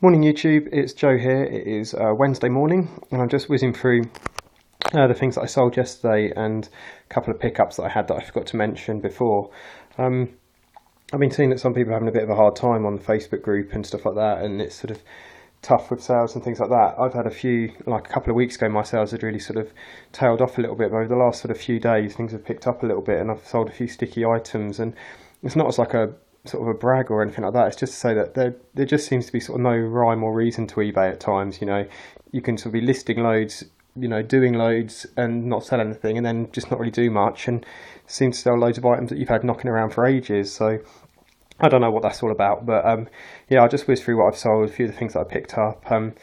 Morning YouTube, it's Joe here. It is Wednesday morning and I'm just whizzing through the things that I sold yesterday and a couple of pickups that I had that I forgot to mention before. Um, I've been seeing that some people are having a bit of a hard time on the Facebook group and stuff like that, and it's sort of tough with sales and things like that. I've had a few, like a couple of weeks ago, my sales had really sort of tailed off a little bit, but over the last sort of few days things have picked up a little bit and I've sold a few sticky items, and it's not as like a sort of a brag or anything like that. It's just to say that there just seems to be sort of no rhyme or reason to eBay at times. You can sort of be listing loads, doing loads and not sell anything, and then just not really do much, and seem to sell loads of items that you've had knocking around for ages. So I don't know what that's all about, but yeah, I'll just whiz through what I've sold, a few of the things that I picked up. I've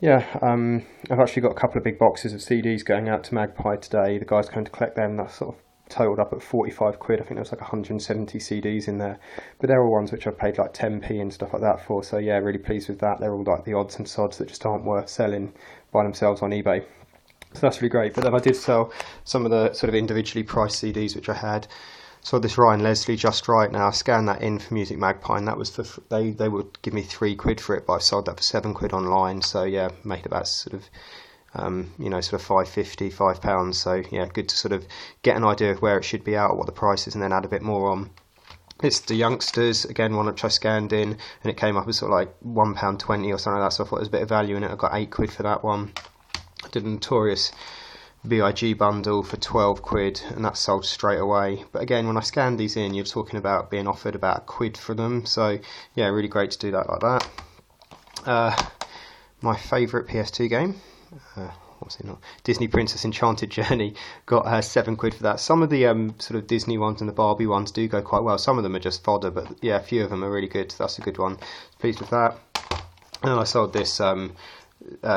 actually got a couple of big boxes of CDs going out to Magpie today. The guys going to collect them. That's sort of totaled up at 45 quid. I think there was like 170 CDs in there, but they're all ones which I've paid like 10p and stuff like that for. So yeah, really pleased with that. They're all like the odds and sods that just aren't worth selling by themselves on eBay. So that's really great. But then I did sell some of the sort of individually priced CDs which I had. So this Ryan Leslie Just Right now. I scanned that in for Music Magpie, and that was for they would give me 3 quid for it, but I sold that for 7 quid online. So yeah, made about sort of sort of £5.50, £5. So yeah, good to sort of get an idea of where it should be out, what the price is, and then add a bit more on. It's the Youngsters, again, one which I scanned in, and it came up as sort of like £1.20 or something like that. So I thought there was a bit of value in it. I got 8 quid for that one. I did a Notorious BIG bundle for 12 quid, and that sold straight away. But again, when I scanned these in, you're talking about being offered about a quid for them. So yeah, really great to do that like that. My favourite PS2 game, what's it not? Disney Princess Enchanted Journey, got 7 quid for that. Some of the sort of Disney ones and the Barbie ones do go quite well. Some of them are just fodder, but yeah, a few of them are really good. That's a good one. Pleased with that. And then I sold this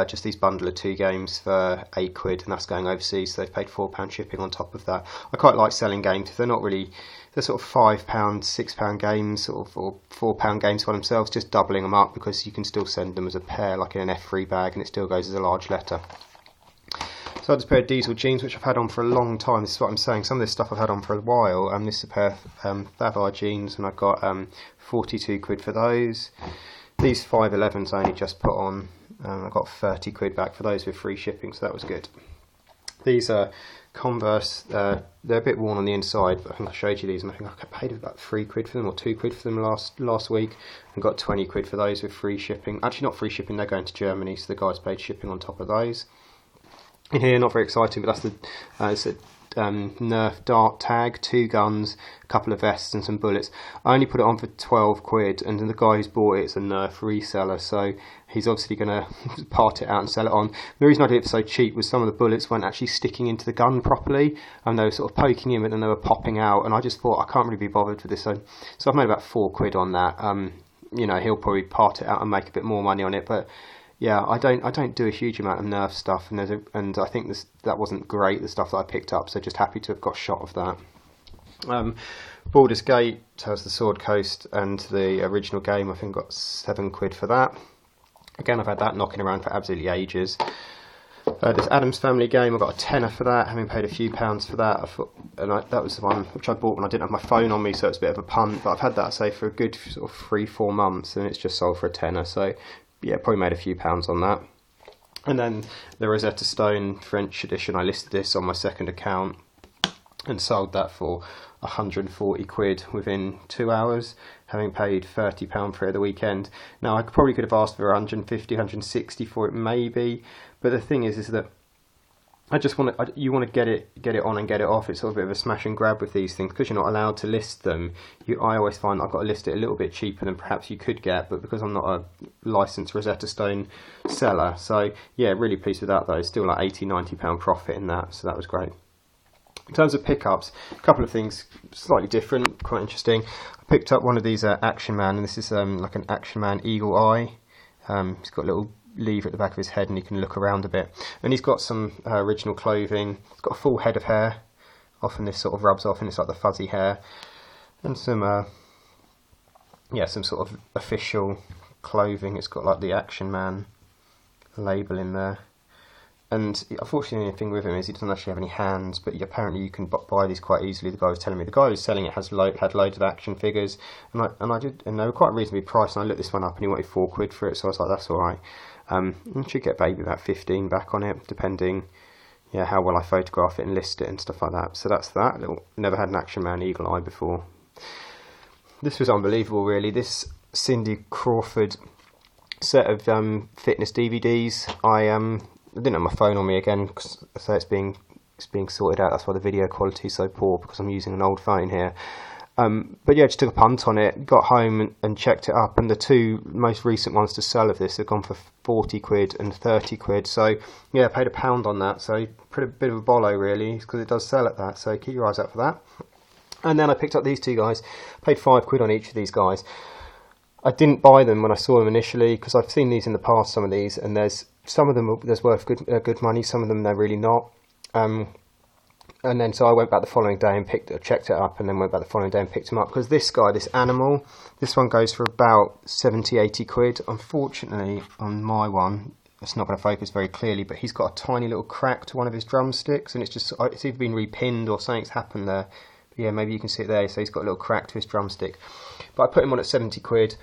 just these bundle of 2 games for 8 quid, and that's going overseas, so they've paid £4 shipping on top of that. I quite like selling games. They're not really, they're sort of £5, £6 games, sort of, or £4 games for themselves, just doubling them up, because you can still send them as a pair, like in an F3 bag, and it still goes as a large letter. So I had this pair of Diesel jeans, which I've had on for a long time. This is what I'm saying. Some of this stuff I've had on for a while. And this is a pair of Thavai jeans, and I got 42 quid for those. These 511s I only just put on. I got 30 quid back for those with free shipping, so that was good. These are Converse. They're a bit worn on the inside, but I think I showed you these, and I think I paid about 3 quid for them, or 2 quid for them last week, and got 20 quid for those with free shipping. Actually, not free shipping, they're going to Germany, so the guys paid shipping on top of those. In here, not very exciting, but that's the Nerf dart tag, 2 guns, a couple of vests and some bullets. I only put it on for 12 quid, and the guy who's bought it's a Nerf reseller, so he's obviously going to part it out and sell it on. The reason I did it for so cheap was some of the bullets weren't actually sticking into the gun properly, and they were sort of poking in and they were popping out, and I just thought I can't really be bothered for this, so I've made about 4 quid on that. He'll probably part it out and make a bit more money on it, but yeah, I don't do a huge amount of Nerf stuff, and I think that wasn't great, the stuff that I picked up, so just happy to have got shot of that. Baldur's Gate has the Sword Coast and the original game. I think got 7 quid for that. Again, I've had that knocking around for absolutely ages. This Addams Family game, I got a tenner for that, having paid a few pounds for that. That was the one which I bought when I didn't have my phone on me, so it's a bit of a punt, but I've had that, say, for a good sort of 3-4 months, and it's just sold for a tenner, so yeah, probably made a few pounds on that. And then the Rosetta Stone French edition, I listed this on my second account and sold that for 140 quid within 2 hours, having paid £30 for it at the weekend. Now, I probably could have asked for 150, 160 for it maybe, but the thing is that you want to get it on and get it off. It's sort of a bit of a smash and grab with these things, because you're not allowed to list them. I always find I've got to list it a little bit cheaper than perhaps you could get, but because I'm not a licensed Rosetta Stone seller, so yeah, really pleased with that though. Still like £80-90 profit in that, so that was great. In terms of pickups, a couple of things slightly different, quite interesting. I picked up one of these Action Man, and this is like an Action Man Eagle Eye. He's got a little lever at the back of his head, and he can look around a bit, and he's got some original clothing. He's got a full head of hair, often this sort of rubs off and it's like the fuzzy hair, and some sort of official clothing. It's got like the Action Man label in there, And unfortunately, the only thing with him is he doesn't actually have any hands, but apparently you can buy these quite easily. The guy was telling me, the guy who's selling it had loads of action figures, and they were quite reasonably priced. And I looked this one up, and he wanted £4 for it, so I was like, that's all right. You should get maybe about 15 back on it, depending, how well I photograph it and list it and stuff like that. So that's that. Never had an Action Man Eagle Eye before. This was unbelievable, really. This Cindy Crawford set of fitness DVDs. I didn't have my phone on me again, because so it's being sorted out. That's why the video quality is so poor, because I'm using an old phone here. But yeah, just took a punt on it, got home and checked it up, and the two most recent ones to sell of this have gone for £40 and £30. So yeah, I paid £1 on that, so put a bit of a bollo really, because it does sell at that, so keep your eyes out for that. And then I picked up these two guys, paid £5 on each of these guys. I didn't buy them when I saw them initially, because I've seen these in the past, some of these, and there's some of them there's worth good money, some of them they're really not. And then so I went back the following day and checked it up, and then went back the following day and picked them up, because this guy, this animal, this one goes for about 70-80 quid. Unfortunately, on my one, it's not going to focus very clearly, but he's got a tiny little crack to one of his drumsticks, and it's either been repinned or something's happened there. But yeah, maybe you can see it there. So he's got a little crack to his drumstick. But I put him on at 70 quid.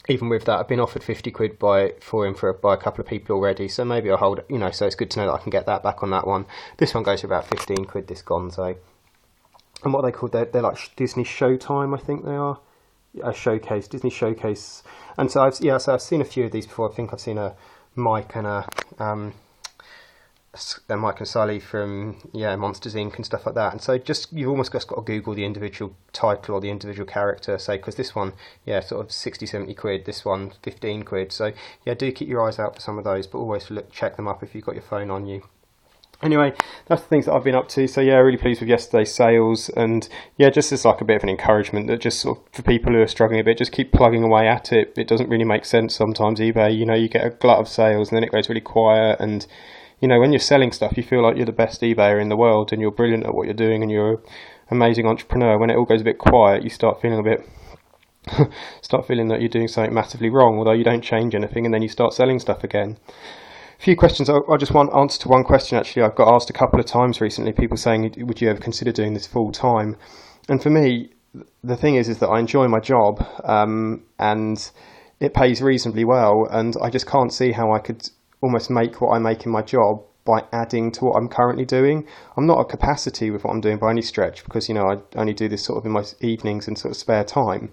Even with that, I've been offered 50 quid by a couple of people already, so maybe I'll hold it, so it's good to know that I can get that back on that one. This one goes for about 15 quid, this Gonzo. And what are they called? They're like Disney Showtime, I think they are. A showcase, Disney Showcase. And so I've seen a few of these before. I think I've seen a Mike and Mike and Sully from Monsters Inc. and stuff like that. And so you've almost just got to Google the individual title or the individual character, say, because this one, sort of 60-70 quid, this one 15 quid. So do keep your eyes out for some of those, but always check them up if you've got your phone on you. Anyway, that's the things that I've been up to. So really pleased with yesterday's sales, and just as like a bit of an encouragement that just sort of, for people who are struggling a bit, just keep plugging away at it. It doesn't really make sense sometimes. eBay, you get a glut of sales and then it goes really quiet, and when you're selling stuff, you feel like you're the best eBayer in the world and you're brilliant at what you're doing and you're an amazing entrepreneur. When it all goes a bit quiet, you start feeling that you're doing something massively wrong, although you don't change anything, and then you start selling stuff again. A few questions. I just want answer to one question, actually. I've got asked a couple of times recently, people saying, would you ever consider doing this full time? And for me, the thing is that I enjoy my job, and it pays reasonably well, and I just can't see how I could almost make what I make in my job by adding to what I'm currently doing. I'm not at capacity with what I'm doing by any stretch, because I only do this sort of in my evenings and sort of spare time.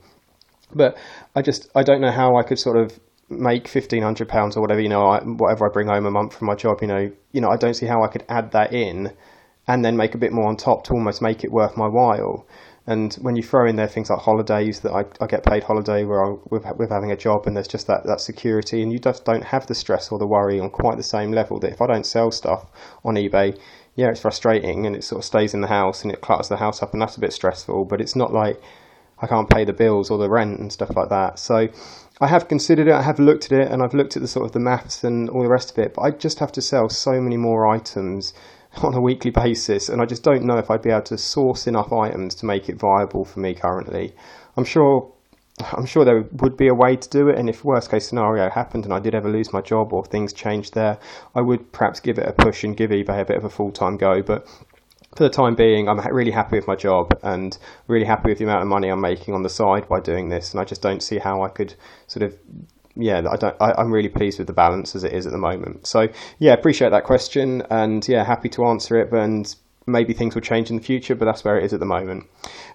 But I don't know how I could sort of make £1,500 or whatever, whatever I bring home a month from my job, I don't see how I could add that in and then make a bit more on top to almost make it worth my while. And when you throw in there things like holidays, that I get paid holiday with having a job, and there's just that security, and you just don't have the stress or the worry on quite the same level. That if I don't sell stuff on eBay, it's frustrating and it sort of stays in the house and it clutters the house up, and that's a bit stressful, but it's not like I can't pay the bills or the rent and stuff like that. So I have considered it, I have looked at it, and I've looked at the sort of the maths and all the rest of it, but I just have to sell so many more items on a weekly basis, and I just don't know if I'd be able to source enough items to make it viable for me currently. I'm sure there would be a way to do it, and if worst case scenario happened and I did ever lose my job or things changed there, I would perhaps give it a push and give eBay a bit of a full-time go. But for the time being, I'm really happy with my job and really happy with the amount of money I'm making on the side by doing this, and I just don't see how I could sort of I'm really pleased with the balance as it is at the moment. So appreciate that question, and happy to answer it, and maybe things will change in the future, but that's where it is at the moment.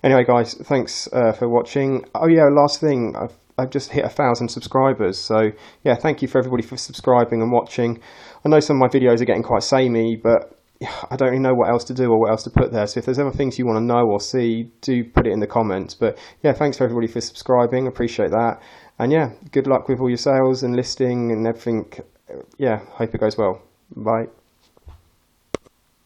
Anyway, guys, thanks for watching. Last thing, I've just hit 1,000 subscribers, so thank you for everybody for subscribing and watching. I know some of my videos are getting quite samey, but I don't really know what else to do or what else to put there. So if there's ever things you want to know or see, do put it in the comments. But thanks for everybody for subscribing. Appreciate that. And good luck with all your sales and listing and everything. Hope it goes well. Bye.